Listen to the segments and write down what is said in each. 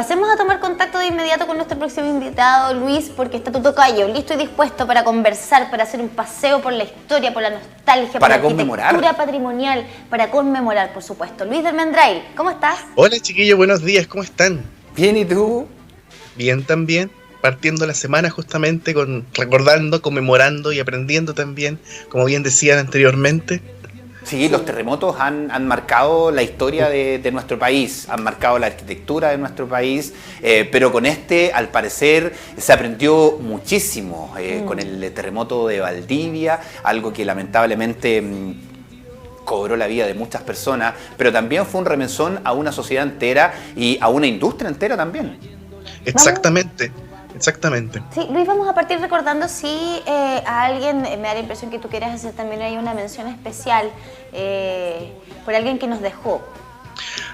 Pasemos a tomar contacto de inmediato con nuestro próximo invitado, Luis, porque está tu tocayo, listo y dispuesto para conversar, para hacer un paseo por la historia, por la nostalgia, por la conmemorar. arquitectura patrimonial, para conmemorar, por supuesto. Luis del Mendrail, ¿cómo estás? Hola chiquillos, buenos días, ¿cómo están? Bien, ¿y tú? Bien también, partiendo la semana justamente recordando, conmemorando y aprendiendo también, como bien decían anteriormente. Sí, los terremotos han marcado la historia de nuestro país, han marcado la arquitectura de nuestro país, pero con al parecer, se aprendió muchísimo con el terremoto de Valdivia, algo que lamentablemente cobró la vida de muchas personas, pero también fue un remesón a una sociedad entera y a una industria entera también. Exactamente. Exactamente. Sí, Luis, vamos a partir recordando si a alguien, me da la impresión que tú quieres hacer también hay una mención especial por alguien que nos dejó.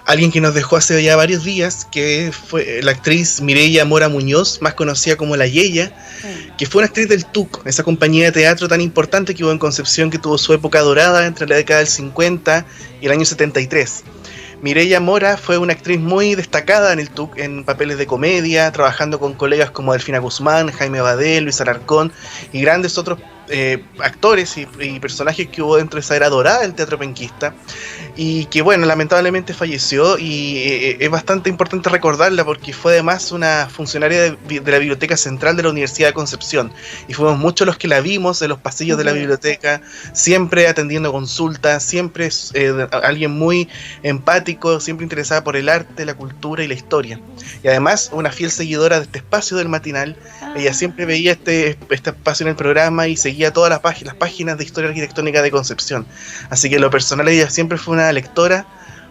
Alguien que nos dejó hace ya varios días, que fue la actriz Mireia Mora Muñoz, más conocida como La Yeya, que fue una actriz del TUC, esa compañía de teatro tan importante que hubo en Concepción, que tuvo su época dorada entre la década del 50 y el año 73. Mireia Mora fue una actriz muy destacada en el TUC en papeles de comedia, trabajando con colegas como Delfina Guzmán, Jaime Badel, Luis Alarcón y grandes otros actores y personajes que hubo dentro de esa era dorada del teatro penquista, y que bueno, lamentablemente falleció, y es bastante importante recordarla porque fue además una funcionaria de la Biblioteca Central de la Universidad de Concepción, y fuimos muchos los que la vimos en los pasillos de la biblioteca, siempre atendiendo consultas, siempre alguien muy empático, siempre interesada por el arte, la cultura y la historia, y además una fiel seguidora de este espacio del matinal. Ella siempre veía este espacio en el programa y seguía todas las páginas de historia arquitectónica de Concepción. Así que en lo personal ella siempre fue una lectora,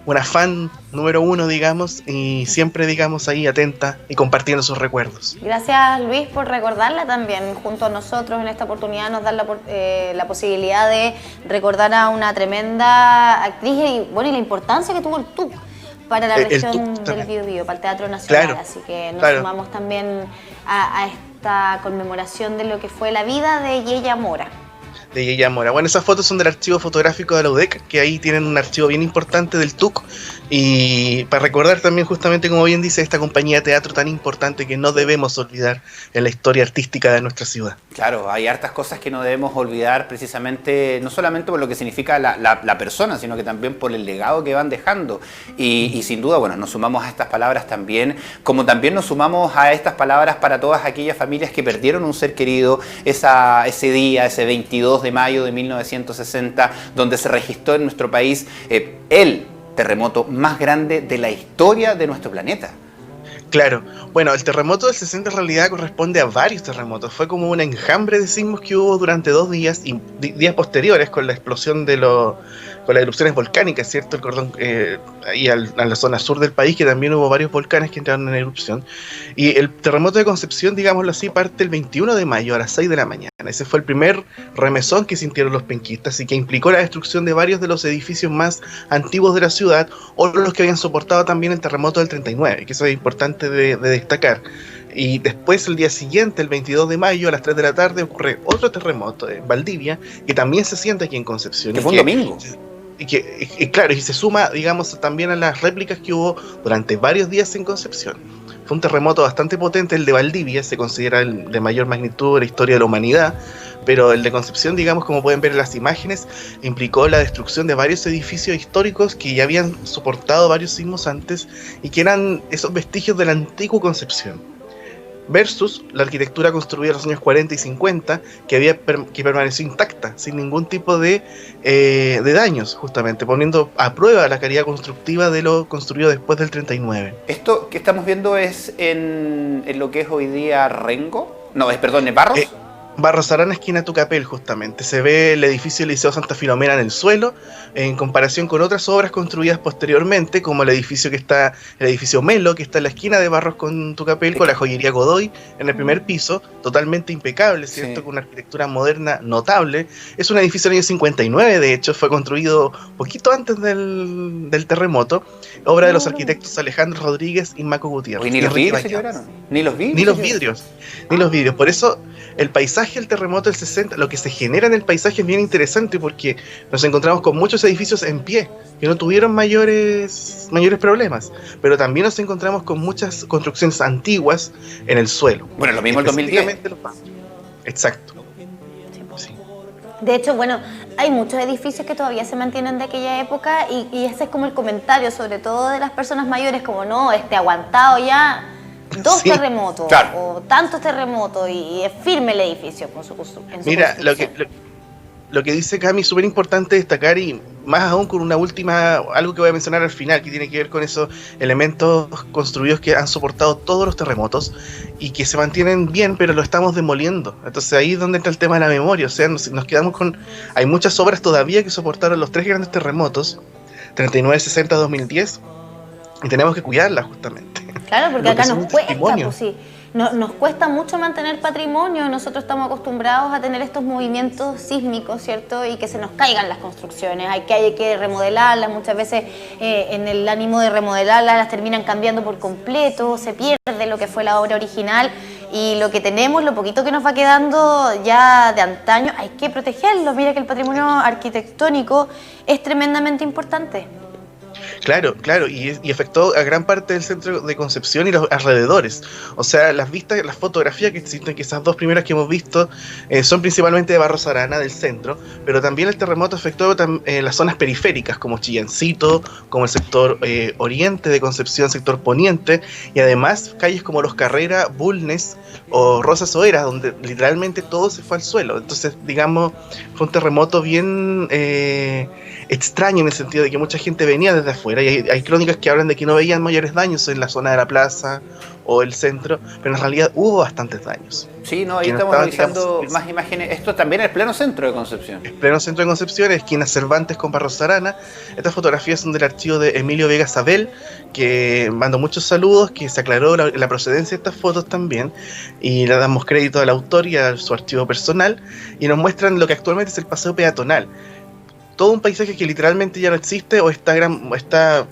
una fan número uno, digamos, y siempre, digamos, ahí atenta y compartiendo sus recuerdos. Gracias, Luis, por recordarla también. Junto a nosotros en esta oportunidad nos dan la posibilidad de recordar a una tremenda actriz y la importancia que tuvo el TUC para la región del Biobío, para el Teatro Nacional. Claro, así que nos sumamos también a esta conmemoración de lo que fue la vida de Yeya Mora. De Yeya Mora. Bueno, esas fotos son del archivo fotográfico de la UDEC, que ahí tienen un archivo bien importante del TUC, y para recordar también justamente, como bien dice, esta compañía de teatro tan importante que no debemos olvidar en la historia artística de nuestra ciudad. Claro, hay hartas cosas que no debemos olvidar, precisamente, no solamente por lo que significa la persona, sino que también por el legado que van dejando. Y sin duda, bueno, nos sumamos a estas palabras también, como también nos sumamos a estas palabras para todas aquellas familias que perdieron un ser querido ese día, ese 22 de mayo de 1960, donde se registró en nuestro país el terremoto más grande de la historia de nuestro planeta. Claro, bueno, el terremoto del 60 en realidad corresponde a varios terremotos. Fue como un enjambre de sismos que hubo durante 2 días y días posteriores con la explosión con las erupciones volcánicas, ¿cierto? El cordón ahí a la zona sur del país, que también hubo varios volcanes que entraron en erupción. Y el terremoto de Concepción, digámoslo así, parte el 21 de mayo a las 6 de la mañana. Ese fue el primer remesón que sintieron los penquistas y que implicó la destrucción de varios de los edificios más antiguos de la ciudad, o los que habían soportado también el terremoto del 39, que eso es importante de destacar. Y después, el día siguiente, el 22 de mayo, a las 3 de la tarde, ocurre otro terremoto en Valdivia, que también se siente aquí en Concepción. Que fue un domingo. Claro, y se suma, digamos, también a las réplicas que hubo durante varios días en Concepción. Fue un terremoto bastante potente. El de Valdivia se considera el de mayor magnitud de la historia de la humanidad, pero el de Concepción, digamos, como pueden ver en las imágenes, implicó la destrucción de varios edificios históricos que ya habían soportado varios sismos antes y que eran esos vestigios de la antigua Concepción, versus la arquitectura construida en los años 40 y 50, que permaneció intacta, sin ningún tipo de daños, justamente, poniendo a prueba la calidad constructiva de lo construido después del 39. Esto que estamos viendo es en lo que es hoy día Rengo, Barros. Barros Arana, esquina Tucapel, justamente. Se ve el edificio del Liceo Santa Filomena en el suelo, en comparación con otras obras construidas posteriormente, como el edificio Melo, que está en la esquina de Barros con Tucapel, con la joyería Godoy en el primer piso, totalmente impecable, ¿cierto? Sí. Con una arquitectura moderna notable. Es un edificio del año 59, de hecho, fue construido poquito antes del terremoto, obra de los arquitectos Alejandro Rodríguez y Maco Gutiérrez. ¿Y ni los vidrios se quebraron? ¿Ni los vidrios? Ni los vidrios. Por eso el paisaje del terremoto del 60, lo que se genera en el paisaje es bien interesante porque nos encontramos con muchos edificios en pie que no tuvieron mayores problemas, pero también nos encontramos con muchas construcciones antiguas en el suelo. Bueno, lo mismo el 2010. Exacto. Sí. De hecho, bueno, hay muchos edificios que todavía se mantienen de aquella época y ese es como el comentario, sobre todo de las personas mayores, como no, aguantado ya 2 terremotos, claro, o tantos terremotos y es firme el edificio con su construcción. Mira, lo que dice Cami es súper importante destacar, y más aún con una última, algo que voy a mencionar al final, que tiene que ver con esos elementos construidos que han soportado todos los terremotos y que se mantienen bien, pero lo estamos demoliendo. Entonces ahí es donde entra el tema de la memoria, o sea, nos quedamos con... Hay muchas obras todavía que soportaron los 3 grandes terremotos, 39, 60, 2010, y tenemos que cuidarlas justamente. Claro, porque acá nos cuesta, pues sí. Nos cuesta mucho mantener patrimonio, nosotros estamos acostumbrados a tener estos movimientos sísmicos, ¿cierto? Y que se nos caigan las construcciones, hay que remodelarlas, muchas veces en el ánimo de remodelarlas las terminan cambiando por completo, se pierde lo que fue la obra original y lo que tenemos, lo poquito que nos va quedando ya de antaño, hay que protegerlo. Mira que el patrimonio arquitectónico es tremendamente importante. Claro, y afectó a gran parte del centro de Concepción y los alrededores. O sea, las fotografías que existen, que esas 2 primeras que hemos visto, son principalmente de Barros Arana, del centro, pero también el terremoto afectó las zonas periféricas, como Chillancito, como el sector oriente de Concepción, sector poniente, y además calles como Los Carrera, Bulnes o Rosas Oeras, donde literalmente todo se fue al suelo. Entonces, digamos, fue un terremoto bien... extraño en el sentido de que mucha gente venía desde afuera y hay crónicas que hablan de que no veían mayores daños en la zona de la plaza o el centro, pero en realidad hubo bastantes daños. Sí, no, ahí estamos revisando más imágenes. Esto también es el pleno centro de Concepción. El pleno centro de Concepción, esquina Cervantes con Barros Arana. Estas fotografías son del archivo de Emilio Vega Sabel, que mando muchos saludos, que se aclaró la procedencia de estas fotos también, y le damos crédito al autor y a su archivo personal, y nos muestran lo que actualmente es el paseo peatonal. Todo un paisaje que literalmente ya no existe o está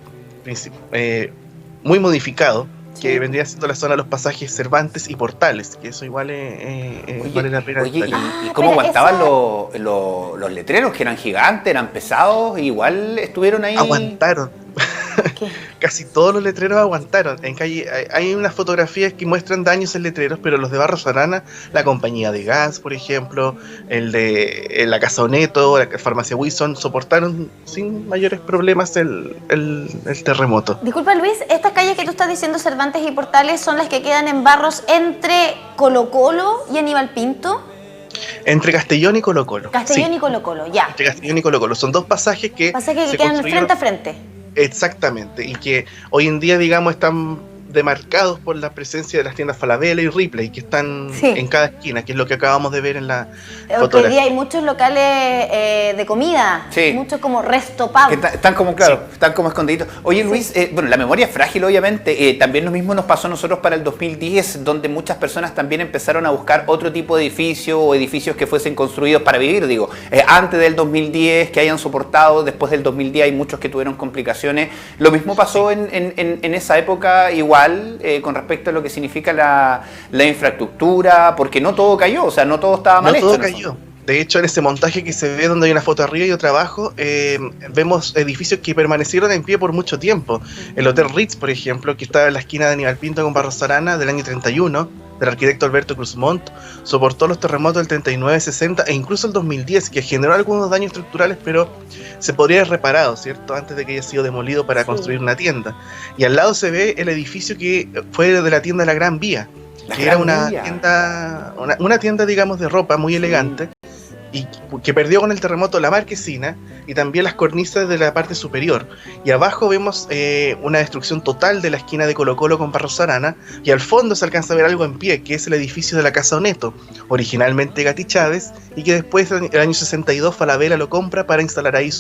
muy modificado, que vendría siendo la zona de los pasajes Cervantes y Portales, que eso igual vale la pena. Oye, ¿y cómo aguantaban los letreros, que eran gigantes, eran pesados, igual estuvieron ahí? Aguantaron. Casi todos los letreros aguantaron. En calle hay unas fotografías que muestran daños en letreros, pero los de Barros Arana, la compañía de gas, por ejemplo, el de la Casa Oneto, la farmacia Wilson, soportaron sin mayores problemas el terremoto. Disculpa, Luis, estas calles que tú estás diciendo, Cervantes y Portales, ¿son las que quedan en Barros entre Colo Colo y Aníbal Pinto? Entre Castellón y Colo Colo. Castellón y Colo Colo, ya. Entre Castellón y Colo Colo. Son 2 pasajes que quedan frente a frente. Exactamente, y que hoy en día, digamos, están demarcados por la presencia de las tiendas Falabella y Ripley, que están en cada esquina, que es lo que acabamos de ver en la fotografía. Hoy día hay muchos locales de comida, muchos como resto pub. Están como, claro, están como escondiditos. Oye, Luis, bueno, la memoria es frágil, obviamente. También lo mismo nos pasó a nosotros para el 2010, donde muchas personas también empezaron a buscar otro tipo de edificio o edificios que fuesen construidos para vivir, digo, antes del 2010, que hayan soportado, después del 2010 hay muchos que tuvieron complicaciones. Lo mismo pasó en esa época, igual, con respecto a lo que significa la infraestructura, porque no todo cayó, o sea, no todo estaba mal hecho. No todo cayó. De hecho, en ese montaje que se ve donde hay una foto arriba y otra abajo, vemos edificios que permanecieron en pie por mucho tiempo. El Hotel Ritz, por ejemplo, que estaba en la esquina de Aníbal Pinto con Barros Arana, del año 31, del arquitecto Alberto Cruzmont, soportó los terremotos del 39, 60 e incluso el 2010, que generó algunos daños estructurales, pero se podría haber reparado, ¿cierto?, antes de que haya sido demolido para construir una tienda. Y al lado se ve el edificio que fue de la tienda La Gran Vía, que era una tienda, digamos, de ropa muy elegante, y que perdió con el terremoto la marquesina y también las cornisas de la parte superior. Y abajo vemos una destrucción total de la esquina de Colo Colo con Barros Arana, y al fondo se alcanza a ver algo en pie, que es el edificio de la Casa Oneto, originalmente Gatti Chávez, y que después, en el año 62, Falabella lo compra para instalar ahí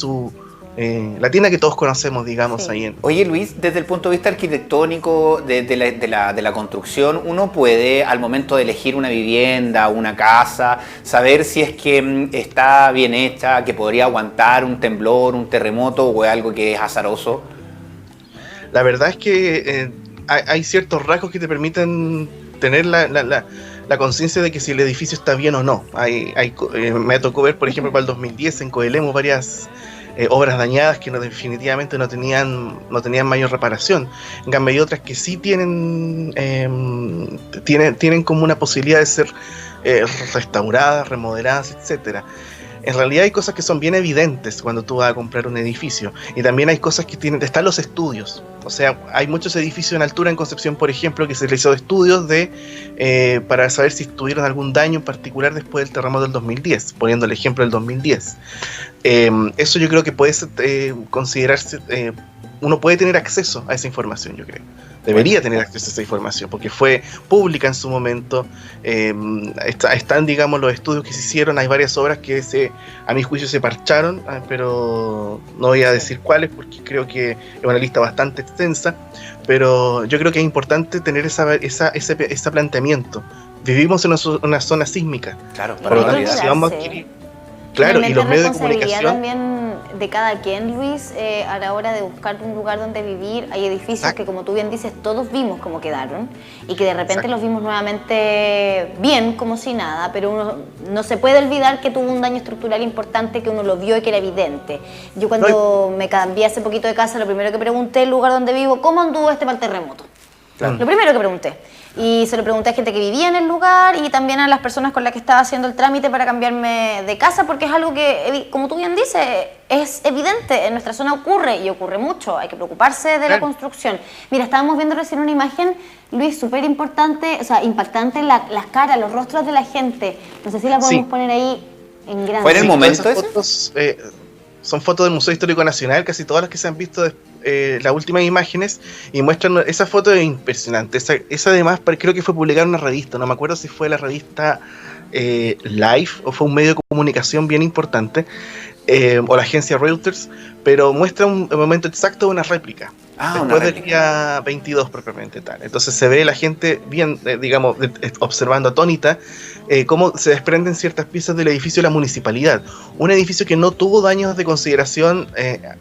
la tienda que todos conocemos, digamos, ahí en... Oye, Luis, desde el punto de vista arquitectónico de la construcción, uno puede, al momento de elegir una vivienda, una casa, saber si es que está bien hecha, que podría aguantar un temblor, un terremoto o algo que es azaroso. La verdad es que hay ciertos rasgos que te permiten tener la conciencia de que si el edificio está bien o no. Me tocó ver, por ejemplo, para el 2010 en Coelemu varias obras dañadas que definitivamente no tenían mayor reparación. En cambio hay otras que sí tienen como una posibilidad de ser restauradas, remodeladas, etcétera. En realidad hay cosas que son bien evidentes cuando tú vas a comprar un edificio, y también hay cosas que están los estudios. O sea, hay muchos edificios en altura en Concepción, por ejemplo, que se les hizo estudios para saber si tuvieron algún daño en particular después del terremoto del 2010, poniendo el ejemplo del 2010. Eso yo creo que puede considerarse, uno puede tener acceso a esa información, yo creo. Debería tener acceso a esa información, porque fue pública en su momento. Están, digamos, los estudios que se hicieron. Hay varias obras que a mi juicio se parcharon, pero no voy a decir cuáles, porque creo que es una lista bastante extensa. Pero yo creo que es importante tener ese planteamiento. Vivimos en una zona sísmica. Claro, por lo tanto, si vamos a adquirir... Claro, y los medios de comunicación también de cada quien, Luis, a la hora de buscar un lugar donde vivir. Hay edificios que, como tú bien dices, todos vimos cómo quedaron, y que de repente los vimos nuevamente bien, como si nada, pero uno no se puede olvidar que tuvo un daño estructural importante, que uno lo vio y que era evidente. Yo cuando me cambié hace poquito de casa, lo primero que pregunté, el lugar donde vivo, ¿cómo anduvo para el terremoto? Claro. Lo primero que pregunté. Y se lo pregunté a gente que vivía en el lugar, y también a las personas con las que estaba haciendo el trámite para cambiarme de casa, porque es algo que, como tú bien dices, es evidente, en nuestra zona ocurre, y ocurre mucho. Hay que preocuparse de la construcción. Mira, estábamos viendo recién una imagen, Luis, súper importante, o sea, impactante, las caras, los rostros de la gente. No sé si la podemos poner ahí en grande. ¿Fue en el momento esas fotos, son fotos del Museo Histórico Nacional, casi todas las que se han visto las últimas imágenes, y muestran esa foto impresionante. Esa además creo que fue publicada en una revista, no me acuerdo si fue la revista Life o fue un medio de comunicación bien importante, o la agencia Reuters, pero muestra un momento exacto de una réplica. Después del día 22 propiamente tal. Entonces se ve la gente bien, digamos, observando atónita cómo se desprenden ciertas piezas del edificio de la municipalidad. Un edificio que no tuvo daños de consideración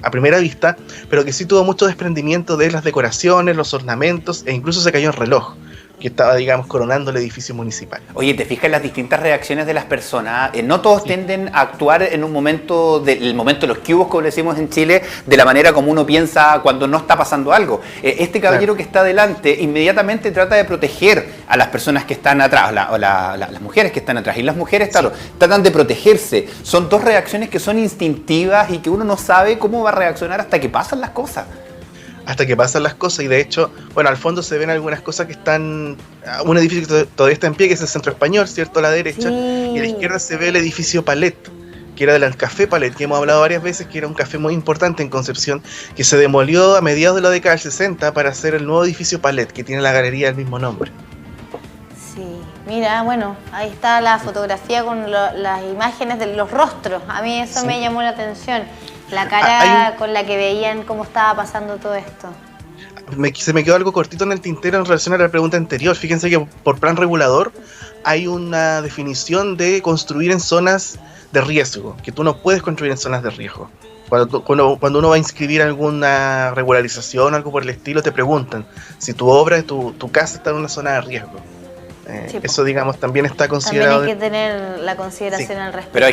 a primera vista, pero que sí tuvo mucho desprendimiento de las decoraciones, los ornamentos, e incluso se cayó el reloj que estaba, digamos, coronando el edificio municipal. Oye, ¿te fijas en las distintas reacciones de las personas? No todos tienden a actuar en un momento, el momento de los cubos, como le decimos en Chile, de la manera como uno piensa cuando no está pasando algo. Este caballero que está adelante inmediatamente trata de proteger a las personas que están atrás, las mujeres que están atrás. Y las mujeres, claro, tratan de protegerse. Son dos reacciones que son instintivas y que uno no sabe cómo va a reaccionar hasta que pasan las cosas. Hasta que pasan las cosas, y de hecho, bueno, al fondo se ven algunas cosas que están, un edificio que todavía está en pie, que es el Centro Español, ¿cierto? A la derecha, y a la izquierda se ve el edificio Palet, que era del Café Palet, que hemos hablado varias veces, que era un café muy importante en Concepción, que se demolió a mediados de la década del 60 para hacer el nuevo edificio Palet, que tiene la galería del mismo nombre. Sí, mira, bueno, ahí está la fotografía con las imágenes de los rostros. A mí eso me llamó la atención. La cara con la que veían cómo estaba pasando todo esto. Se me quedó algo cortito en el tintero en relación a la pregunta anterior. Fíjense que por plan regulador hay una definición de construir en zonas de riesgo, que tú no puedes construir en zonas de riesgo. Cuando uno va a inscribir alguna regularización o algo por el estilo, te preguntan si tu obra, tu casa está en una zona de riesgo. Eso, digamos, también está considerado. También hay que tener la consideración al respecto. Pero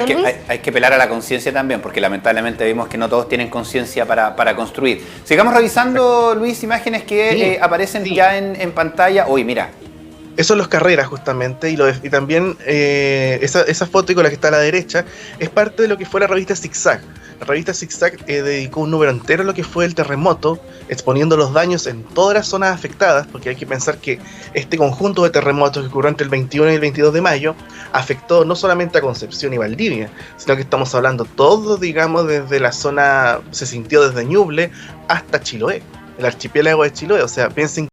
hay que apelar a la conciencia también, porque lamentablemente vimos que no todos tienen conciencia para construir. Sigamos revisando, Luis, imágenes que aparecen ya en pantalla. Uy, mira. Eso es Los Carreras, justamente, y también esa foto con la que está a la derecha es parte de lo que fue la revista Zigzag. La revista Zigzag dedicó un número entero a lo que fue el terremoto, exponiendo los daños en todas las zonas afectadas, porque hay que pensar que este conjunto de terremotos que ocurrió entre el 21 y el 22 de mayo afectó no solamente a Concepción y Valdivia, sino que estamos hablando todo, digamos, desde la zona, se sintió desde Ñuble hasta Chiloé, el archipiélago de Chiloé. O sea, piensen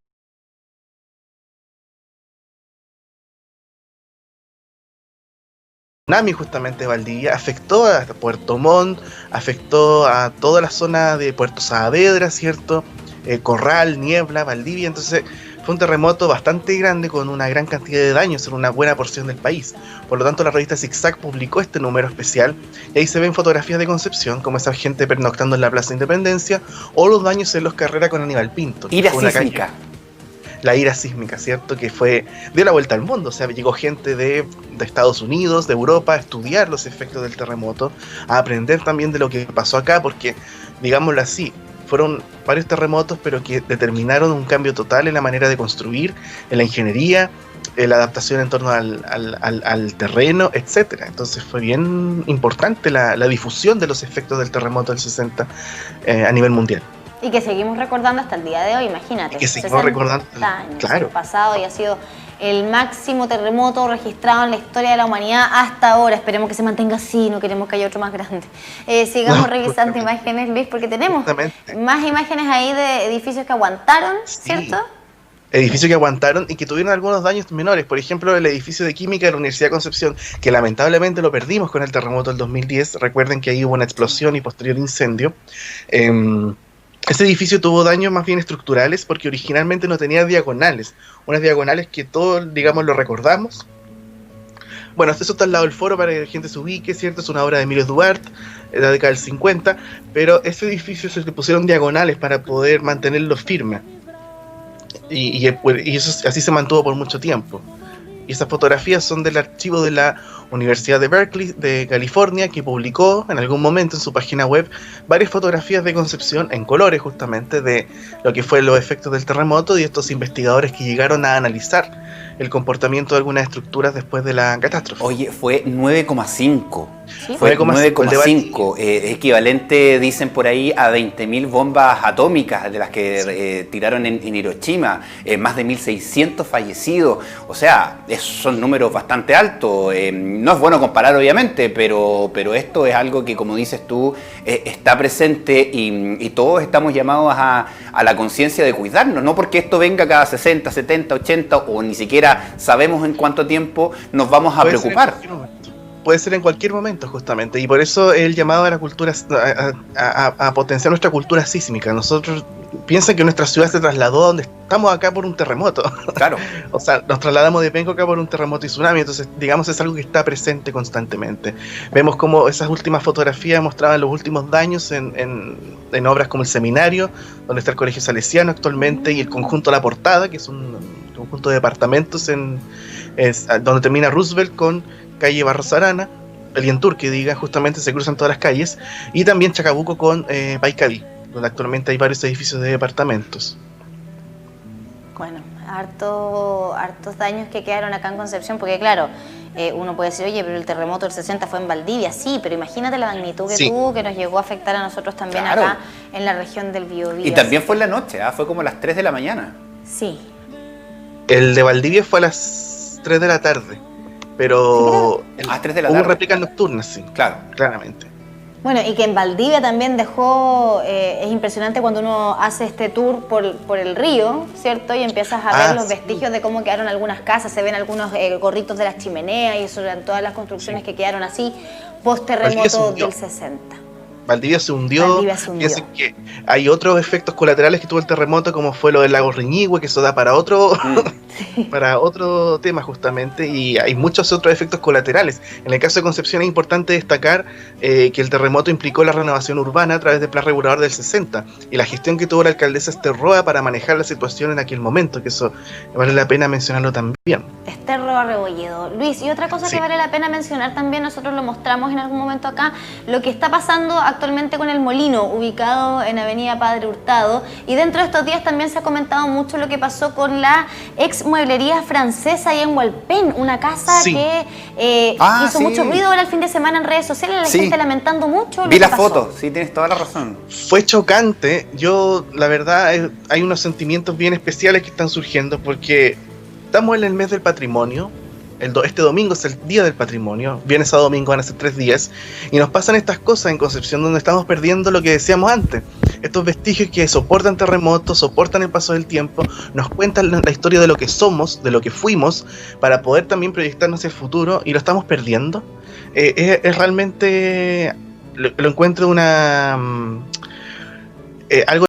tsunami justamente de Valdivia, afectó a Puerto Montt, afectó a toda la zona de Puerto Saavedra, ¿cierto? Corral, Niebla, Valdivia. Entonces fue un terremoto bastante grande con una gran cantidad de daños en una buena porción del país. Por lo tanto, la revista Zigzag publicó este número especial, y ahí se ven fotografías de Concepción, como esa gente pernoctando en la Plaza Independencia, o los daños en Los Carreras con Aníbal Pinto. Ira sísmica. la ira sísmica, ¿cierto? Que dio la vuelta al mundo, o sea, llegó gente de Estados Unidos, de Europa, a estudiar los efectos del terremoto, a aprender también de lo que pasó acá, porque, digámoslo así, fueron varios terremotos, pero que determinaron un cambio total en la manera de construir, en la ingeniería, la adaptación en torno al terreno, etcétera. Entonces fue bien importante la difusión de los efectos del terremoto del 60 a nivel mundial. Y que seguimos recordando hasta el día de hoy, imagínate. Y que seguimos recordando, años claro. Pasado, y ha sido el máximo terremoto registrado en la historia de la humanidad hasta ahora. Esperemos que se mantenga así, no queremos que haya otro más grande. Sigamos revisando imágenes, Luis, porque tenemos más imágenes ahí de edificios que aguantaron, ¿cierto? Edificios que aguantaron y que tuvieron algunos daños menores. Por ejemplo, el edificio de química de la Universidad de Concepción, que lamentablemente lo perdimos con el terremoto del 2010. Recuerden que ahí hubo una explosión y posterior incendio. Ese edificio tuvo daños más bien estructurales porque originalmente no tenía diagonales. Unas diagonales que todos, digamos, lo recordamos. Bueno, eso está al lado del foro para que la gente se ubique, ¿cierto? Es una obra de Emilio Duarte, de la década del 50, pero ese edificio se le pusieron diagonales para poder mantenerlo firme. Y eso así se mantuvo por mucho tiempo. Y esas fotografías son del archivo de la Universidad de Berkeley, de California, que publicó en algún momento en su página web varias fotografías de Concepción en colores, justamente, de lo que fue los efectos del terremoto, y estos investigadores que llegaron a analizar el comportamiento de algunas estructuras después de la catástrofe. Oye, fue 9,5. ¿Sí? Fue 9,5, equivalente, dicen por ahí, a 20.000 bombas atómicas de las que tiraron en Hiroshima, más de 1.600 fallecidos. O sea, son números bastante altos. No es bueno comparar, obviamente, pero esto es algo que, como dices tú, está presente y todos estamos llamados a la conciencia de cuidarnos, no porque esto venga cada 60, 70, 80 o ni siquiera sabemos en cuánto tiempo nos vamos a preocupar. Puede ser en cualquier momento, justamente, y por eso el llamado a la cultura, a potenciar nuestra cultura sísmica. Nosotros piensan que nuestra ciudad se trasladó a donde estamos acá por un terremoto. Claro. O sea, nos trasladamos de Penco acá por un terremoto y tsunami, entonces, digamos, es algo que está presente constantemente. Vemos como esas últimas fotografías mostraban los últimos daños en obras como el Seminario, donde está el Colegio Salesiano actualmente, y el conjunto La Portada, que es un conjunto de departamentos donde termina Roosevelt con calle Barros Arana, el Yentur, que diga, justamente se cruzan todas las calles, y también Chacabuco con Paicaví, donde actualmente hay varios edificios de departamentos. Bueno, hartos daños que quedaron acá en Concepción, porque claro, uno puede decir, oye, pero el terremoto del 60 fue en Valdivia, sí, pero imagínate la magnitud que tuvo, que nos llegó a afectar a nosotros también, claro, acá en la región del Biobío. Y también fue en la noche, fue como a las 3 de la mañana. Sí. El de Valdivia fue a las 3 de la tarde. Pero a 3 de la tarde. Hubo réplicas nocturnas, sí. Claro. Claramente. Bueno, y que en Valdivia también dejó, es impresionante cuando uno hace este tour por el río, ¿cierto? Y empiezas a ver los vestigios de cómo quedaron algunas casas, se ven algunos gorritos de las chimeneas y eso eran todas las construcciones que quedaron así post-terremoto del 60. Valdivia se hundió. Piensen que hay otros efectos colaterales que tuvo el terremoto, como fue lo del lago Riñihue, que eso da para otro para otro tema justamente, y hay muchos otros efectos colaterales. En el caso de Concepción es importante destacar que el terremoto implicó la renovación urbana a través del plan regulador del 60 y la gestión que tuvo la alcaldesa Esther Roa para manejar la situación en aquel momento, que eso vale la pena mencionarlo también. Esther Roa Rebolledo. Luis, y otra cosa que vale la pena mencionar también, nosotros lo mostramos en algún momento acá, lo que está pasando actualmente con el Molino, ubicado en Avenida Padre Hurtado, y dentro de estos días también se ha comentado mucho lo que pasó con la ex mueblería francesa ahí en Hualpén, una casa que hizo mucho ruido ahora el fin de semana en redes sociales, la gente lamentando mucho lo Vi que las pasó. fotos, sí, tienes toda la razón. Fue chocante. Yo, la verdad, hay unos sentimientos bien especiales que están surgiendo porque estamos en el mes del patrimonio. Este domingo es el día del patrimonio, viernes a domingo van a ser 3 días, y nos pasan estas cosas en Concepción donde estamos perdiendo lo que decíamos antes, estos vestigios que soportan terremotos, soportan el paso del tiempo, nos cuentan la historia de lo que somos, de lo que fuimos, para poder también proyectarnos hacia el futuro, y lo estamos perdiendo. Es realmente, lo encuentro algo